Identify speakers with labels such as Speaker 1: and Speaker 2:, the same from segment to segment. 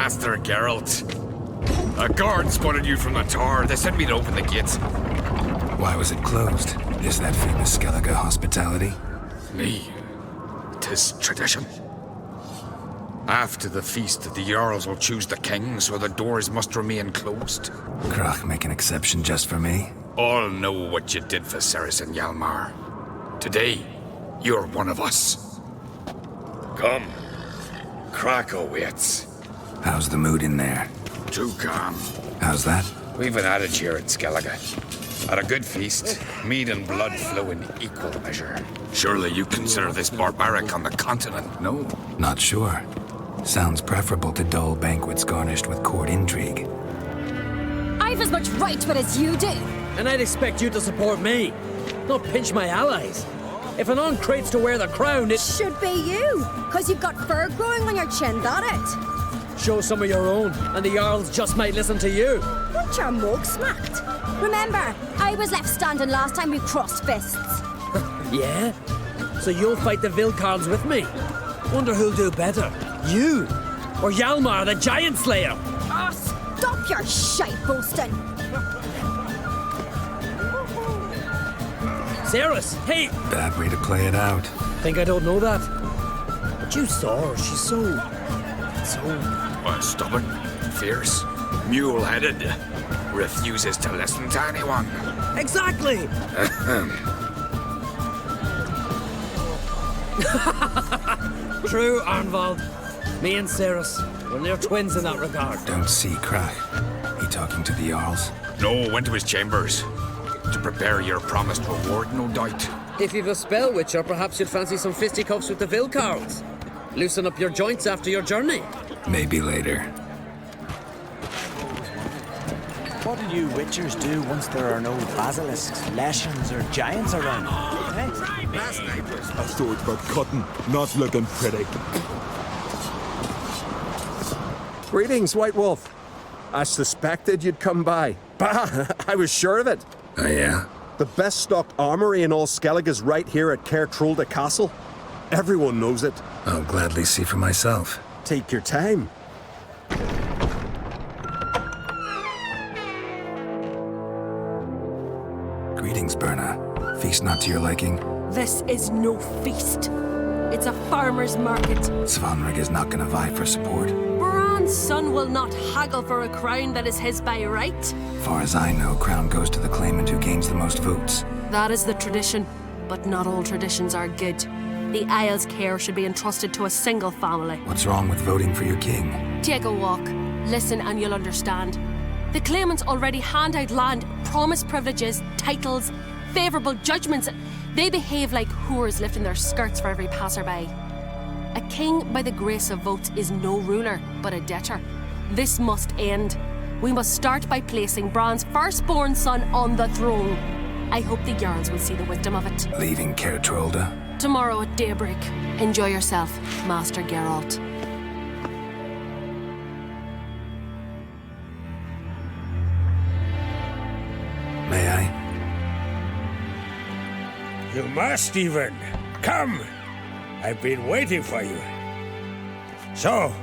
Speaker 1: Master Geralt. A guard spotted you from the tower. They sent me to open the gates.
Speaker 2: Why was it closed? Is that famous Skellige hospitality?
Speaker 1: Me. 'Tis tradition. After the feast, the Jarls will choose the king, so the doors must remain closed.
Speaker 2: Crach make an exception just for me?
Speaker 1: All know what you did for Cerys and Hjalmar. Today, you're one of us. Come. Crach awaits.
Speaker 2: How's the mood in there?
Speaker 1: Too calm.
Speaker 2: How's that?
Speaker 1: We've an adage here at Skellige. At a good feast, mead and blood flow in equal measure. Surely you consider this barbaric on the continent, no?
Speaker 2: Not sure. Sounds preferable to dull banquets garnished with court intrigue.
Speaker 3: I've as much right to it as you do.
Speaker 4: And I'd expect you to support me, not pinch my allies. If an on Craites to wear the crown, it
Speaker 3: Should be you, because you've got fur growing on your chin, that it?
Speaker 4: show some of your own, and the Jarls just might listen to you.
Speaker 3: Want your mug smacked? Remember, I was left standing last time we crossed fists.
Speaker 4: Yeah? So you'll fight the Vilcards with me? Wonder who'll do better, you or Hjalmar the Giant Slayer?
Speaker 3: Oh, stop your shite boasting.
Speaker 4: Cerys, hey!
Speaker 2: Bad way to play it out.
Speaker 4: Think I don't know that? But you saw her, she's so...
Speaker 1: Stubborn, fierce, mule-headed. Refuses to listen to anyone.
Speaker 4: Exactly! True, Arnvald. Me and Cerys, we're near twins in that regard.
Speaker 2: Don't see Crach. He talking to the Jarls?
Speaker 1: No, went to his chambers. To prepare your promised reward, no doubt.
Speaker 4: If you've a spell witcher, perhaps you'd fancy some fisticuffs with the Vilcards. Loosen up your joints after your journey.
Speaker 2: Maybe later.
Speaker 5: What do you witchers do once there are no basilisks, leshens, or giants around? Eh?
Speaker 6: I thought about cutting, not looking pretty.
Speaker 7: Greetings, White Wolf. I suspected you'd come by. Bah, I was sure of it.
Speaker 2: Oh yeah?
Speaker 7: The best stocked armory in all Skellige is right here at Caer Castle. Everyone knows it.
Speaker 2: I'll gladly see for myself.
Speaker 7: Take your time.
Speaker 2: Greetings, Berna. Feast not to your liking?
Speaker 8: This is no feast. It's a farmer's market.
Speaker 2: Svanrig is not gonna vie for support.
Speaker 8: Bran's son will not haggle for a crown that is his by right.
Speaker 2: Far as I know, crown goes to the claimant who gains the most votes.
Speaker 8: That is the tradition, but not all traditions are good. The Isle's care should be entrusted to a single family.
Speaker 2: What's wrong with voting for your king?
Speaker 8: Take a walk, listen and you'll understand. The claimants already hand out land, promise privileges, titles, favourable judgments. They behave like whores lifting their skirts for every passerby. A king by the grace of votes is no ruler, but a debtor. This must end. We must start by placing Bran's firstborn son on the throne. I hope the Jarls will see the wisdom of it.
Speaker 2: Leaving Caer
Speaker 8: Tomorrow at daybreak. Enjoy yourself, Master Geralt.
Speaker 2: May I?
Speaker 9: You must even. Come! I've been waiting for you. So,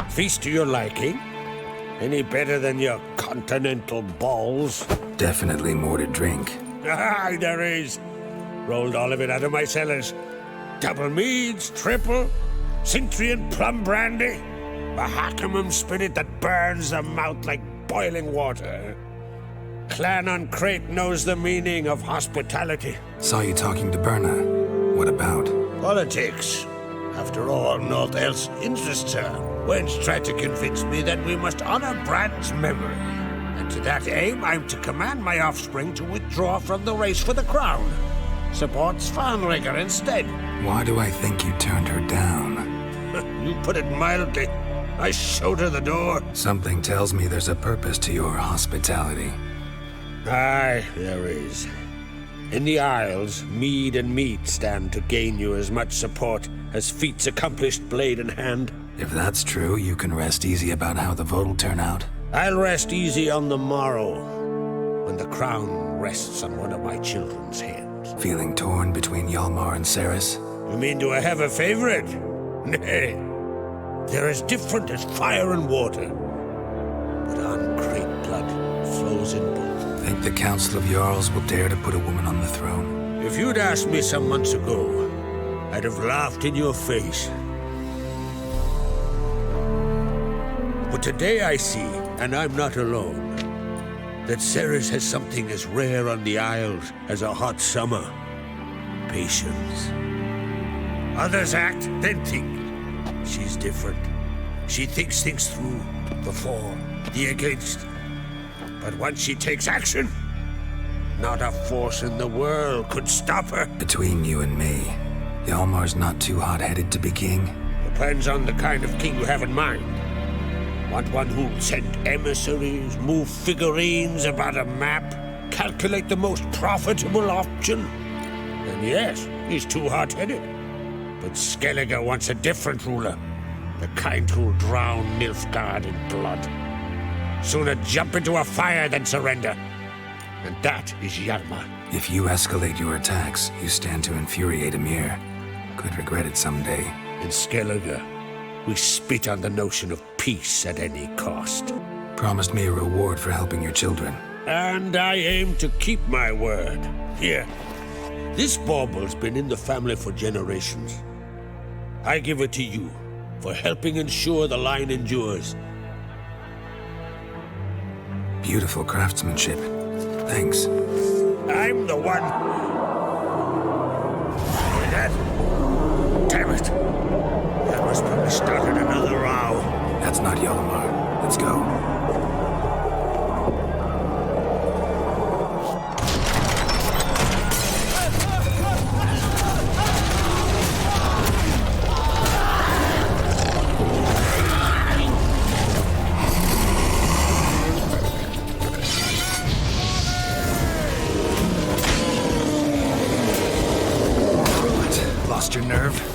Speaker 9: feast to your liking? Any better than your continental balls?
Speaker 2: Definitely more to drink.
Speaker 9: Ah, there is. Rolled all of it out of my cellars. Double meads, triple, Cintrian plum brandy, a Hackemum spirit that burns the mouth like boiling water. Clan on Crate knows the meaning of hospitality.
Speaker 2: Saw you talking to Berna. What about?
Speaker 9: Politics. After all, naught else interests her. Wench tried to convince me that we must honor Bran's memory. And to that aim, I'm to command my offspring to withdraw from the race for the crown. Support Svanrigger instead.
Speaker 2: Why do I think you turned her down?
Speaker 9: You put it mildly. I showed her the door.
Speaker 2: Something tells me there's a purpose to your hospitality.
Speaker 9: Aye, there is. In the Isles, mead and meat stand to gain you as much support as feats accomplished blade in hand.
Speaker 2: If that's true, you can rest easy about how the vote'll turn out.
Speaker 9: I'll rest easy on the morrow, when the crown rests on one of my children's heads.
Speaker 2: Feeling torn between Hjalmar and Cerys?
Speaker 9: You mean do I have a favorite? Nay. They're as different as fire and water. But Crate blood flows in both.
Speaker 2: Think the Council of Jarls will dare to put a woman on the throne?
Speaker 9: If you'd asked me some months ago, I'd have laughed in your face. But today I see, and I'm not alone, that Cerys has something as rare on the Isles as a hot summer. Patience. Others act, then think. She's different. She thinks things through, the for, the against. But once she takes action, not a force in the world could stop her.
Speaker 2: Between you and me, Hjalmar's not too hot-headed to be king.
Speaker 9: Depends on the kind of king you have in mind. Want one who'll send emissaries, move figurines about a map, calculate the most profitable option? Then yes, he's too hot-headed. But Skellige wants a different ruler. The kind who'll drown Nilfgaard in blood. Sooner jump into a fire than surrender. And that is Hjalmar.
Speaker 2: If you escalate your attacks, you stand to infuriate Emir. Could regret it someday.
Speaker 9: In Skellige, we spit on the notion of peace at any cost.
Speaker 2: Promised me a reward for helping your children.
Speaker 9: And I aim to keep my word. Here, this bauble's been in the family for generations. I give it to you for helping ensure the line endures.
Speaker 2: Beautiful craftsmanship. Thanks.
Speaker 9: I'm the one. Hear that? Damn it. That must probably started another row.
Speaker 2: That's not Hjalmar. Let's go. Lost your nerve?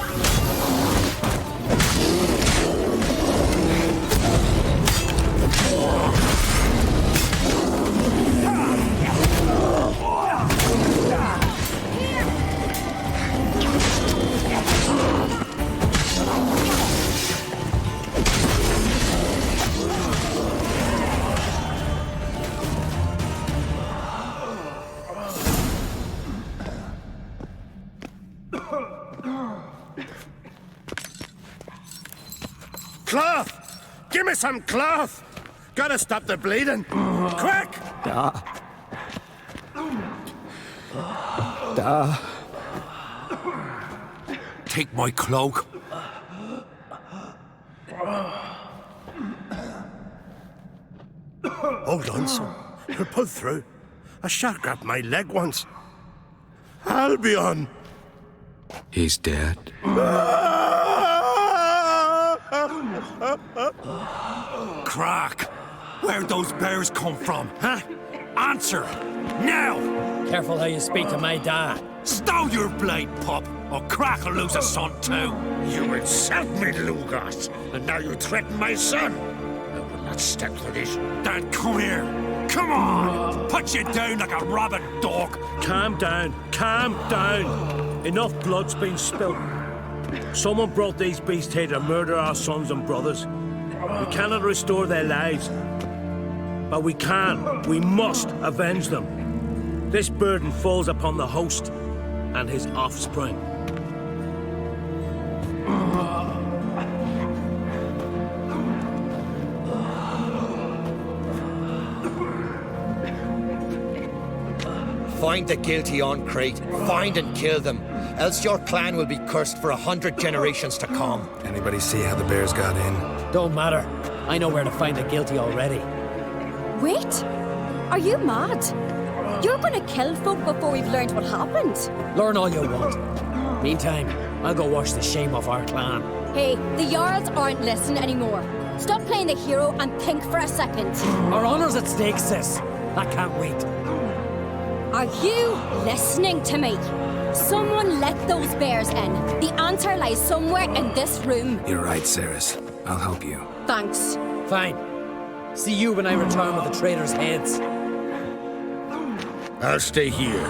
Speaker 10: Cloth! Give me some cloth! Gotta stop the bleeding! Quick!
Speaker 1: Take my cloak.
Speaker 10: Hold on, son. You'll pull through. A shark grabbed my leg once. Albion!
Speaker 1: He's dead.
Speaker 10: Crach! Where'd those bears come from, huh? Answer! Now!
Speaker 4: Careful how you speak to my dad.
Speaker 10: Stow your blade, pup, or Crach will lose a son too!
Speaker 9: You insult me, Lugas, and now you threaten my son. I will not stand for this.
Speaker 10: Dad, come here! Come on! Put you down like a rabid dog!
Speaker 4: Calm down. Calm down. Enough blood's been spilled. Someone brought these beasts here to murder our sons and brothers. We cannot restore their lives. But we can. We must avenge them. This burden falls upon the host and his offspring.
Speaker 11: Find the guilty on Crate. Find and kill them. Else your clan will be cursed for 100 generations to come.
Speaker 2: Anybody see how the bears got in?
Speaker 4: Don't matter. I know where to find the guilty already.
Speaker 3: Wait! Are you mad? You're gonna kill folk before we've learned what happened.
Speaker 4: Learn all you want. Meantime, I'll go wash the shame off our clan.
Speaker 3: Hey, the Jarls aren't listening anymore. Stop playing the hero and think for a second.
Speaker 4: Our honor's at stake, sis. I can't wait.
Speaker 3: Are you listening to me? Someone let those bears in. The answer lies somewhere in this room.
Speaker 2: You're right, Cerys. I'll help you.
Speaker 3: Thanks.
Speaker 4: Fine. See you when I return with the traitors' heads.
Speaker 9: I'll stay here.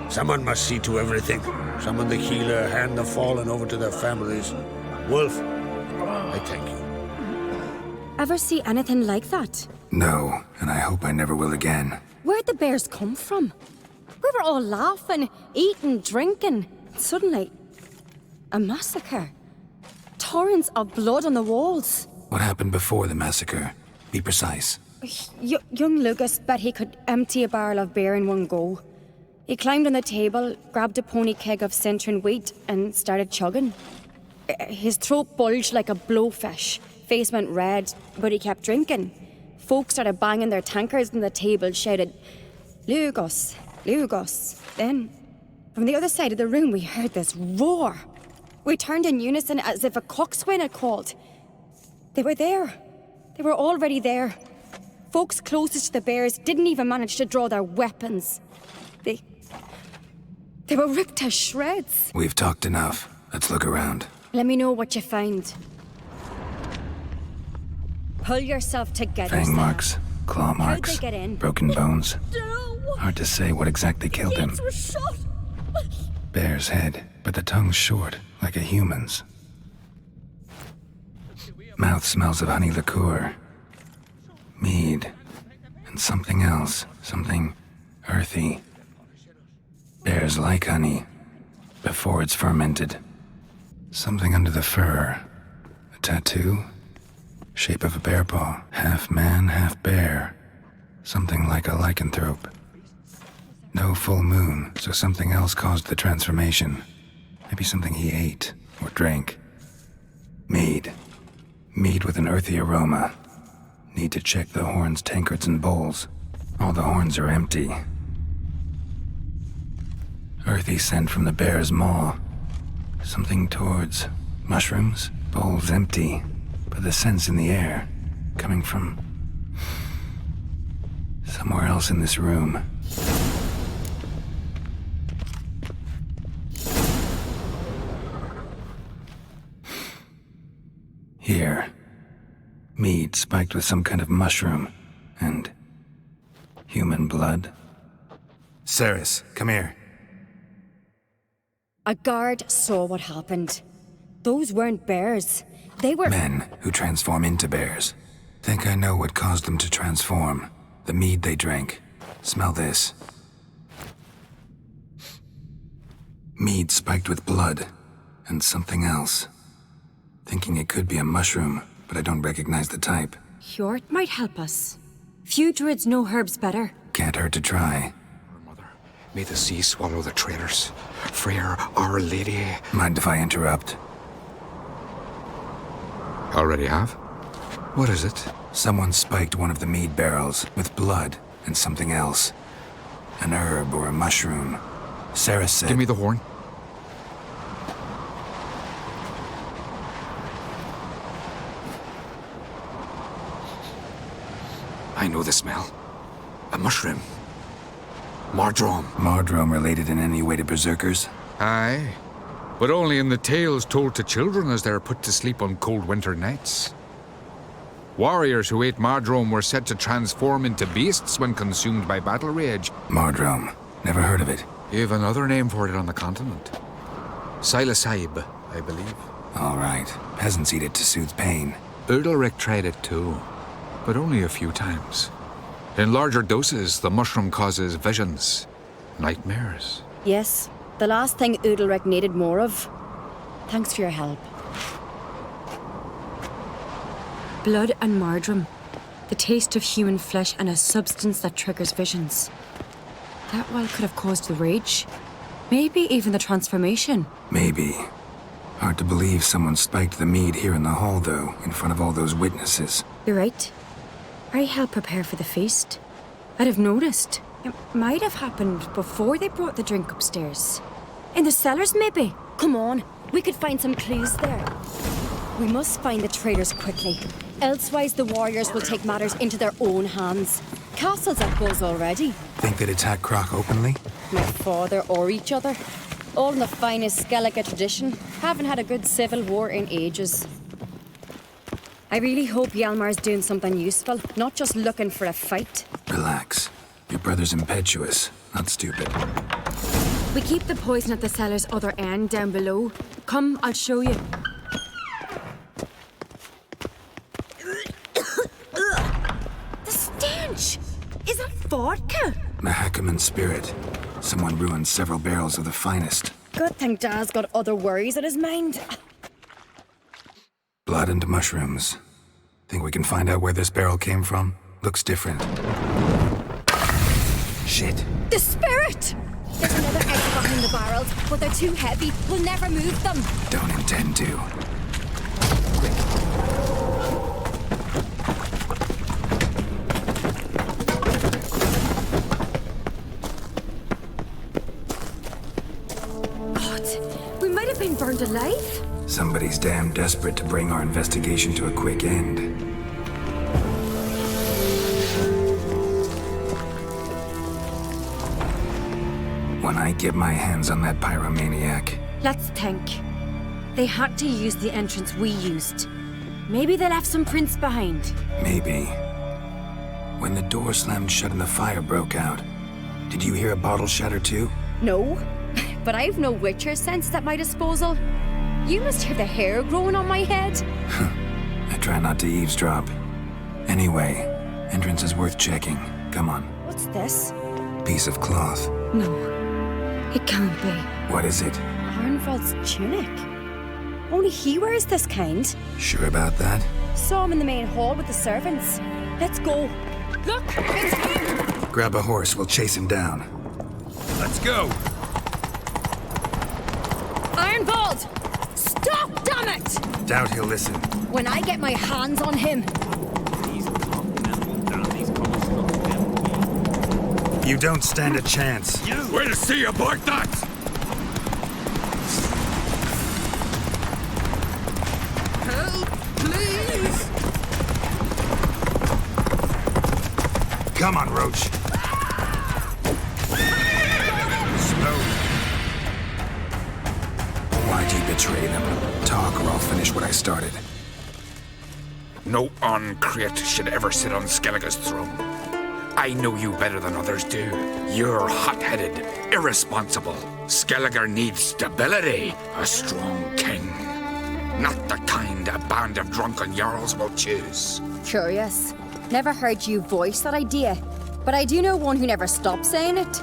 Speaker 9: Someone must see to everything. Summon the healer, hand the fallen over to their families. Wolf, I thank you.
Speaker 3: Ever see anything like that?
Speaker 2: No, and I hope I never will again.
Speaker 3: Where'd the bears come from? We were all laughing, eating, drinking. Suddenly, a massacre. Torrents of blood on the walls.
Speaker 2: What happened before the massacre? Be precise.
Speaker 3: Young Lucas bet he could empty a barrel of beer in one go. He climbed on the table, grabbed a pony keg of centurion wheat, and started chugging. His throat bulged like a blowfish, face went red, but he kept drinking. Folk started banging their tankards on the table, shouted, "Lugos, Lugos." Then, from the other side of the room, we heard this roar. We turned in unison as if a coxswain had called. They were there. They were already there. Folks closest to the bears didn't even manage to draw their weapons. They were ripped to shreds.
Speaker 2: We've talked enough. Let's look around.
Speaker 3: Let me know what you find. Pull yourself together,
Speaker 2: Fang
Speaker 3: Sarah.
Speaker 2: marks, claw marks,
Speaker 3: How'd they get in?
Speaker 2: broken bones.
Speaker 3: No.
Speaker 2: Hard to say what exactly killed him.
Speaker 3: Gates were shut.
Speaker 2: Bear's head, but the tongue's short, like a human's. Mouth smells of honey liqueur. Mead. And something else. Something earthy. Bears like honey. Before it's fermented. Something under the fur. A tattoo? Shape of a bear paw. Half man, half bear. Something like a lycanthrope. No full moon, so something else caused the transformation. Maybe something he ate or drank. Mead. Mead with an earthy aroma. Need to check the horns, tankards, and bowls. All the horns are empty. Earthy scent from the bear's maw. Something towards mushrooms. Bowls empty, but the scent's in the air. Coming from somewhere else in this room. Here. Mead spiked with some kind of mushroom. And human blood. Cerys, come here.
Speaker 3: A guard saw what happened. Those weren't bears. They were
Speaker 2: Men who transform into bears. Think I know what caused them to transform. The mead they drank. Smell this. Mead spiked with blood. And something else. Thinking it could be a mushroom, but I don't recognize the type.
Speaker 3: Hjort might help us. Few druids know herbs better.
Speaker 2: Can't hurt to try.
Speaker 1: Mother, may the sea swallow the traitors. Frere, Our Lady.
Speaker 2: Mind if I interrupt?
Speaker 1: Already have? What is it?
Speaker 2: Someone spiked one of the mead barrels with blood and something else. An herb or a mushroom. Cerys said...
Speaker 1: Give me the horn. I know the smell. A mushroom. Mardrome.
Speaker 2: Mardrome related in any way to berserkers?
Speaker 1: Aye. But only in the tales told to children as they're put to sleep on cold winter nights. Warriors who ate Mardrome were said to transform into beasts when consumed by battle rage.
Speaker 2: Mardrome. Never heard of it.
Speaker 1: You have another name for it on the continent. Silasaib, I believe.
Speaker 2: All right. Peasants eat it to soothe pain.
Speaker 1: Udalric tried it too, but only a few times. In larger doses, the mushroom causes visions, nightmares.
Speaker 3: Yes, the last thing Udalric needed more of. Thanks for your help. Blood and Mardrome. The taste of human flesh and a substance that triggers visions. That well could have caused the rage. Maybe even the transformation.
Speaker 2: Maybe. Hard to believe someone spiked the mead here in the hall, though, in front of all those witnesses.
Speaker 3: You're right. I helped prepare for the feast. I'd have noticed. It might have happened before they brought the drink upstairs. In the cellars, maybe. Come on, we could find some clues there. We must find the traitors quickly. Elsewise, the warriors will take matters into their own hands. Castle's at buzz already.
Speaker 2: Think they'd attack Crach openly?
Speaker 3: My father or each other. All in the finest Skellige tradition. Haven't had a good civil war in ages. I really hope Hjalmar's doing something useful, not just looking for a fight.
Speaker 2: Relax. Your brother's impetuous, not stupid.
Speaker 3: We keep the poison at the cellar's other end, down below. Come, I'll show you.
Speaker 12: vodka?
Speaker 2: Mahakaman spirit. Someone ruined several barrels of the finest.
Speaker 3: Good thing Dad's got other worries in his mind.
Speaker 2: Blood and mushrooms. Think we can find out where this barrel came from? Looks different. Shit.
Speaker 3: The spirit! There's another exit behind the barrels, but they're too heavy. We'll never move them.
Speaker 2: Don't intend to.
Speaker 3: God, we might have been burned alive.
Speaker 2: Somebody's damn desperate to bring our investigation to a quick end. When I get my hands on that pyromaniac...
Speaker 3: Let's think. They had to use the entrance we used. Maybe they left some prints behind.
Speaker 2: Maybe. When the door slammed shut and the fire broke out, did you hear a bottle shatter too?
Speaker 3: No, but I've no witcher sense at my disposal. You must hear the hair growing on my head.
Speaker 2: I try not to eavesdrop. Anyway, entrance is worth checking. Come on.
Speaker 3: What's this?
Speaker 2: Piece of cloth.
Speaker 3: No, it can't be.
Speaker 2: What is it?
Speaker 3: Arnvald's tunic. Only he wears this kind.
Speaker 2: Sure about that?
Speaker 3: Saw him in the main hall with the servants. Let's go. Look, it's him!
Speaker 2: Grab a horse, we'll chase him down.
Speaker 1: Let's go!
Speaker 3: Arnvald! Stop, damn it!
Speaker 2: Doubt he'll listen.
Speaker 3: When I get my hands on him.
Speaker 2: You don't stand a chance.
Speaker 1: We'll see about that!
Speaker 12: Help, please!
Speaker 2: Come on, Roach. Slow. Why'd you betray them? Talk or I'll finish what I started.
Speaker 1: No Crate should ever sit on Skellige's throne. I know you better than others do. You're hot-headed, irresponsible. Skellige needs stability, a strong king. Not the kind a band of drunken jarls will choose.
Speaker 3: Curious. Never heard you voice that idea, but I do know one who never stopped saying it.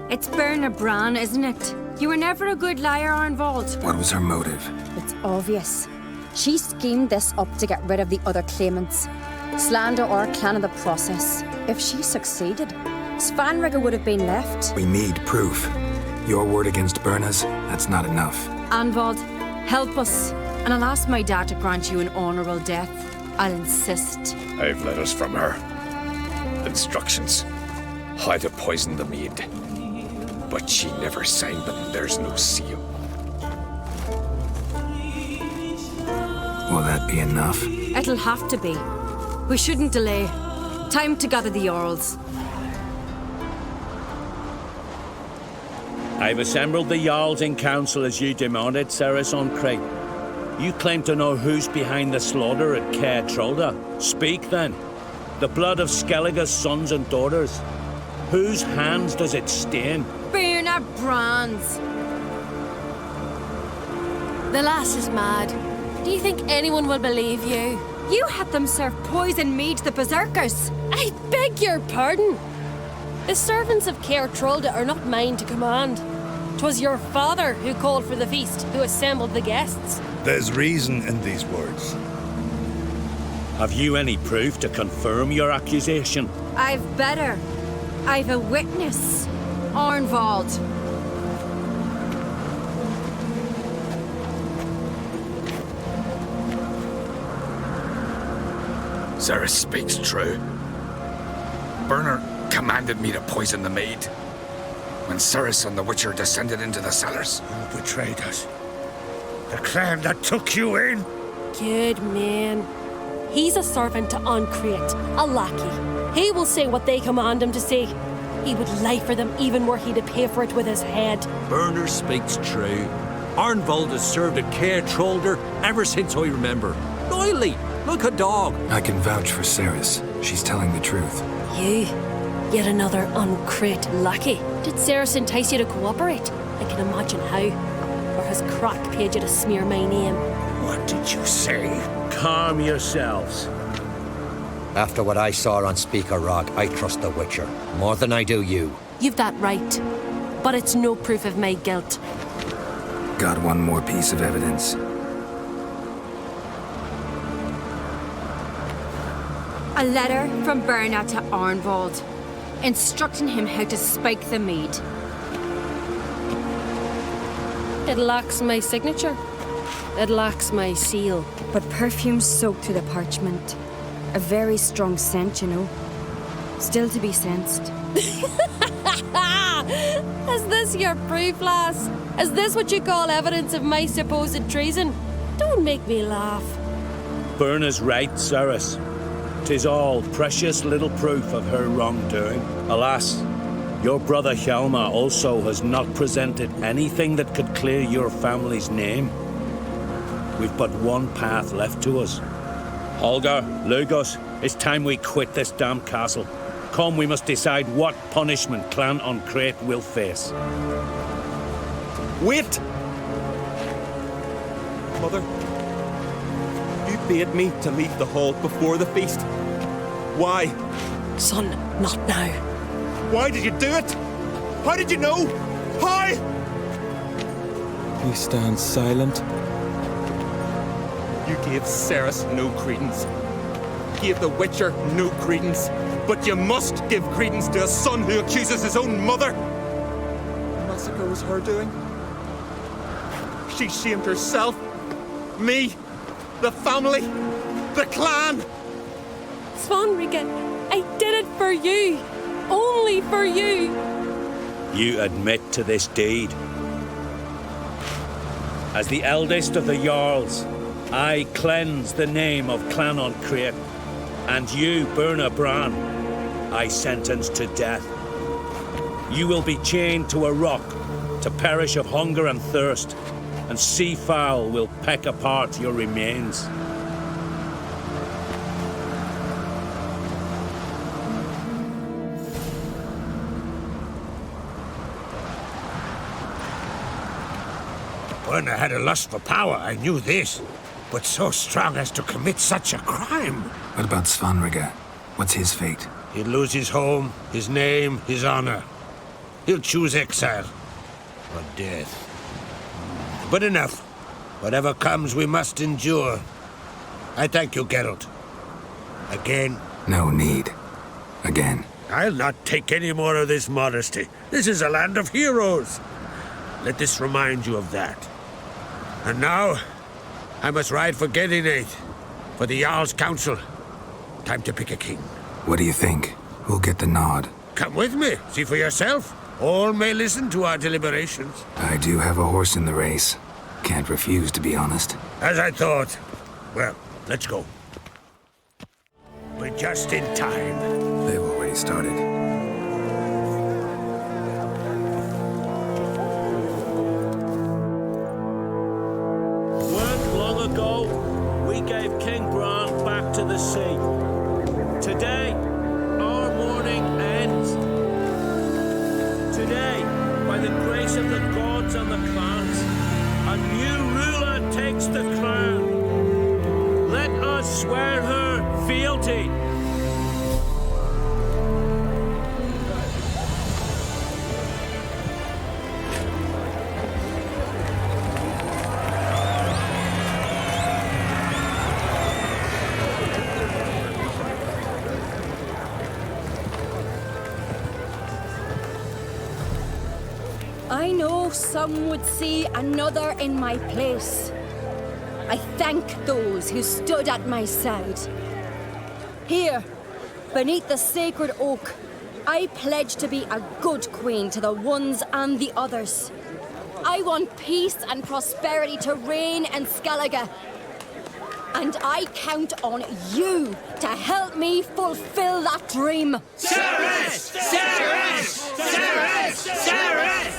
Speaker 3: It's Berna Bran, isn't it? You were never a good liar, Arnvald.
Speaker 2: What was her motive?
Speaker 3: It's obvious. She schemed this up to get rid of the other claimants. Slander our clan in the process. If she succeeded, Svanrigger would have been left.
Speaker 2: We need proof. Your word against Berna's, that's not enough.
Speaker 3: Anvald, help us, and I'll ask my dad to grant you an honourable death. I'll insist.
Speaker 1: I've letters from her. Instructions. How to poison the mead. But she never signed them. There's no seal.
Speaker 2: Will that be enough?
Speaker 3: It'll have to be. We shouldn't delay. Time to gather the Jarls.
Speaker 4: I've assembled the Jarls in council as you demanded, Cerys on Crate. You claim to know who's behind the slaughter at Caer Trolda. Speak then. The blood of Skellige's sons and daughters. Whose hands does it stain?
Speaker 3: Berna Bran's.
Speaker 8: The lass is mad. Do you think anyone will believe you?
Speaker 3: You had them serve poison mead to the berserkers.
Speaker 8: I beg your pardon. The servants of Caer Trolda are not mine to command. 'Twas your father who called for the feast, who assembled the guests.
Speaker 9: There's reason in these words.
Speaker 4: Have you any proof to confirm your accusation?
Speaker 3: I've better. I've a witness. Arnvald.
Speaker 1: Cerys speaks true. Berna commanded me to poison the maid. When Cerys and the Witcher descended into the cellars.
Speaker 9: Who betrayed us? The clan that took you in?
Speaker 8: Good man. He's a servant to Crate, a lackey. He will say what they command him to say. He would lie for them even were he to pay for it with his head.
Speaker 13: Berner speaks true. Arnvald has served at Caer Trolda ever since I remember. Loyally, like a dog.
Speaker 2: I can vouch for Cerys. She's telling the truth.
Speaker 8: You? Yet another Crate lackey. Did Cerys entice you to cooperate? I can imagine how. Or has Crach paid you to smear my name?
Speaker 9: What did you say?
Speaker 4: Calm yourselves.
Speaker 11: After what I saw on Speaker Rock, I trust the Witcher more than I do you.
Speaker 8: You've that right. But it's no proof of my guilt.
Speaker 2: Got one more piece of evidence.
Speaker 3: A letter from Berna to Arnvald, instructing him how to spike the mead.
Speaker 8: It lacks my signature. It lacks my seal.
Speaker 3: But perfume soaked through the parchment. A very strong scent, you know. Still to be sensed.
Speaker 8: Is this your proof, lass? Is this what you call evidence of my supposed treason? Don't make me laugh.
Speaker 4: Berna's right, Cerys. 'Tis all precious little proof of her wrongdoing. Alas, your brother Hjalmar also has not presented anything that could clear your family's name. We've but one path left to us. Holger, Lugos, it's time we quit this damn castle. Come, we must decide what punishment Clan on Crate will face.
Speaker 6: Wait! Mother, you bade me to leave the hall before the feast. Why?
Speaker 8: Son, not now.
Speaker 6: Why did you do it? How did you know? How?
Speaker 14: He stands silent.
Speaker 6: You gave Cerys no credence. Gave the Witcher no credence. But you must give credence to a son who accuses his own mother. The massacre was her doing. She shamed herself, me, the family, the clan.
Speaker 8: Svanrige, I did it for you. Only for you.
Speaker 4: You admit to this deed. As the eldest of the Jarls, I cleanse the name of Clan on Crate, and you, Berna Bran, I sentence to death. You will be chained to a rock to perish of hunger and thirst, and sea fowl will peck apart your remains.
Speaker 9: Berna had a lust for power, I knew this. But so strong as to commit such a crime.
Speaker 2: What about Svanrige? What's his fate?
Speaker 9: He'll lose his home, his name, his honor. He'll choose exile or death. But enough. Whatever comes, we must endure. I thank you, Geralt. Again.
Speaker 2: No need. Again.
Speaker 9: I'll not take any more of this modesty. This is a land of heroes. Let this remind you of that. And now, I must ride for Gedineith, for the Jarl's Council. Time to pick a king.
Speaker 2: What do you think? Who'll get the nod?
Speaker 9: Come with me, see for yourself. All may listen to our deliberations.
Speaker 2: I do have a horse in the race. Can't refuse, to be honest.
Speaker 9: As I thought. Well, let's go. We're just in time.
Speaker 2: They've already started.
Speaker 4: Long ago, we gave King Bran back to the sea. Today, our mourning ends. Today, by the grace of the gods and the clans, a new ruler takes the crown. Let us swear her fealty.
Speaker 3: I know some would see another in my place. I thank those who stood at my side. Here, beneath the sacred oak, I pledge to be a good queen to the ones and the others. I want peace and prosperity to reign in Skellige. And I count on you to help me fulfill that dream.
Speaker 12: Cerys! Cerys! Cerys! Cerys!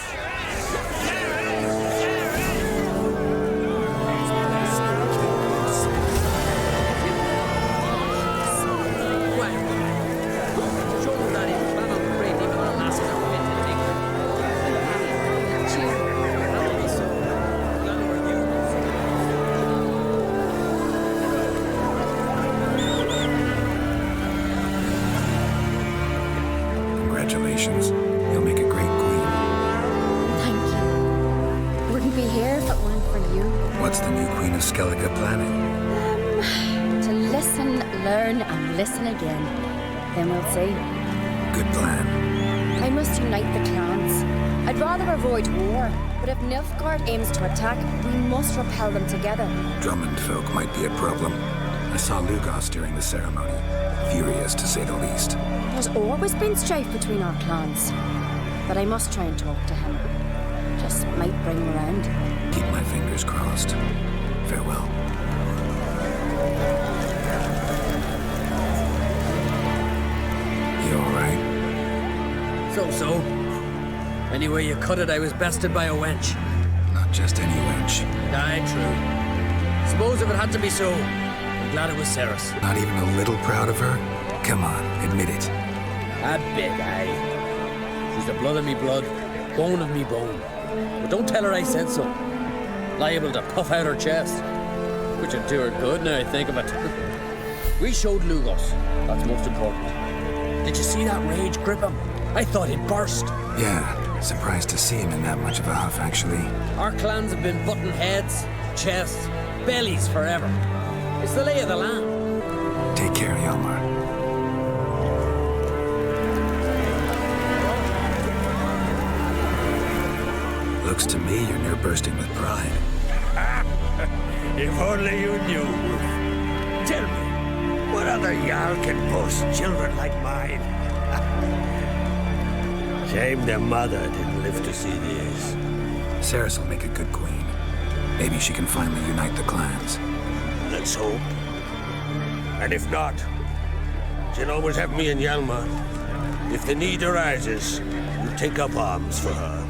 Speaker 2: Congratulations. You'll make a great queen.
Speaker 3: Thank you. Wouldn't be here if it weren't for you.
Speaker 2: What's the new Queen of Skellige planning?
Speaker 3: To listen, learn, and listen again. Then we'll see.
Speaker 2: Good plan.
Speaker 3: I must unite the clans. I'd rather avoid war, but if Nilfgaard aims to attack, we must repel them together.
Speaker 2: Drummond folk might be a problem. I saw Lugos during the ceremony. Furious, to say the least.
Speaker 3: There's always been strife between our clans. But I must try and talk to him. Just might bring him around.
Speaker 2: Keep my fingers crossed. Farewell. You alright?
Speaker 14: So. Anyway you cut it, I was bested by a wench.
Speaker 2: Not just any wench.
Speaker 14: Aye, true. Suppose if it had to be so, I'm glad it was Cerys.
Speaker 2: Not even a little proud of her? Come on, admit it.
Speaker 14: A bit, aye. She's the blood of me blood, bone of me bone. But don't tell her I said so. Liable to puff out her chest. Which would do her good now I think of it. We showed Lugos. That's most important. Did you see that rage grip him? I thought he'd burst.
Speaker 2: Yeah, surprised to see him in that much of a huff, actually.
Speaker 14: Our clans have been butting heads, chests, bellies forever. It's the lay of the land.
Speaker 2: Take care, Hjalmar. Looks to me you're near bursting with pride.
Speaker 9: If only you knew. Tell me, what other Jarl can boast children like mine? Shame their mother didn't live to see this.
Speaker 2: Cerys will make a good queen. Maybe she can finally unite the clans.
Speaker 9: Let's hope. And if not, she'll always have me and Hjalmar. If the need arises, we'll take up arms for her.